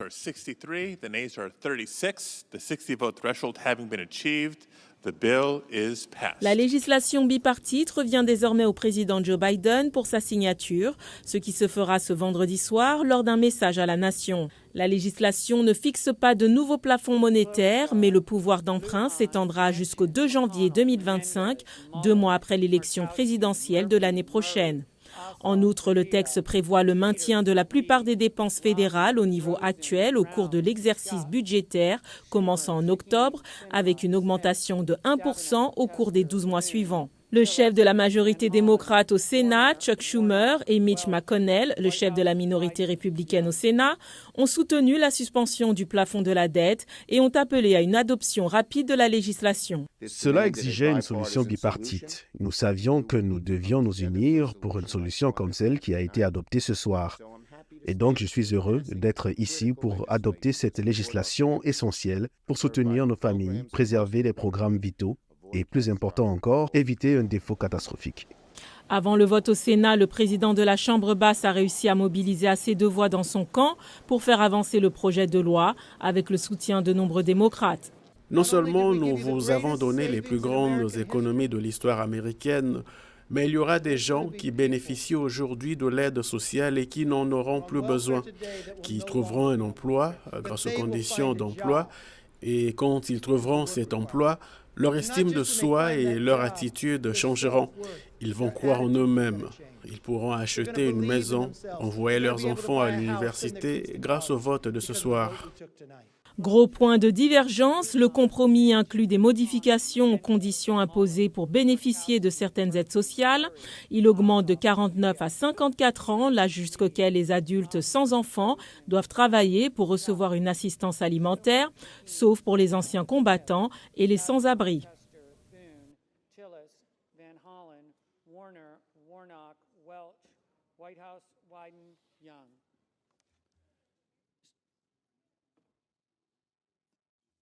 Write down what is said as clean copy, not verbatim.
are 63, the nays are 36. The 60-vote threshold having been achieved, the bill is passed. La législation bipartite revient désormais au président Joe Biden pour sa signature, ce qui se fera ce vendredi soir lors d'un message à la nation. La législation ne fixe pas de nouveaux plafonds monétaires, mais le pouvoir d'emprunt s'étendra jusqu'au 2 janvier 2025, 2 mois après l'élection présidentielle de l'année prochaine. En outre, le texte prévoit le maintien de la plupart des dépenses fédérales au niveau actuel au cours de l'exercice budgétaire, commençant en octobre, avec une augmentation de 1% au cours des 12 mois suivants. Le chef de la majorité démocrate au Sénat, Chuck Schumer, et Mitch McConnell, le chef de la minorité républicaine au Sénat, ont soutenu la suspension du plafond de la dette et ont appelé à une adoption rapide de la législation. Cela exigeait une solution bipartite. Nous savions que nous devions nous unir pour une solution comme celle qui a été adoptée ce soir. Et donc, je suis heureux d'être ici pour adopter cette législation essentielle pour soutenir nos familles, préserver les programmes vitaux et, plus important encore, éviter un défaut catastrophique. Avant le vote au Sénat, le président de la Chambre basse a réussi à mobiliser assez de voix dans son camp pour faire avancer le projet de loi avec le soutien de nombreux démocrates. Non seulement nous vous avons donné les plus grandes économies de l'histoire américaine, mais il y aura des gens qui bénéficient aujourd'hui de l'aide sociale et qui n'en auront plus besoin, qui trouveront un emploi grâce aux conditions d'emploi. Et quand ils trouveront cet emploi, leur estime de soi et leur attitude changeront. Ils vont croire en eux-mêmes. Ils pourront acheter une maison, envoyer leurs enfants à l'université grâce au vote de ce soir. Gros point de divergence, le compromis inclut des modifications aux conditions imposées pour bénéficier de certaines aides sociales. Il augmente de 49 à 54 ans l'âge jusqu'auquel les adultes sans enfants doivent travailler pour recevoir une assistance alimentaire, sauf pour les anciens combattants et les sans-abri. Warnock, Welch, Whitehouse, Wyden, Young.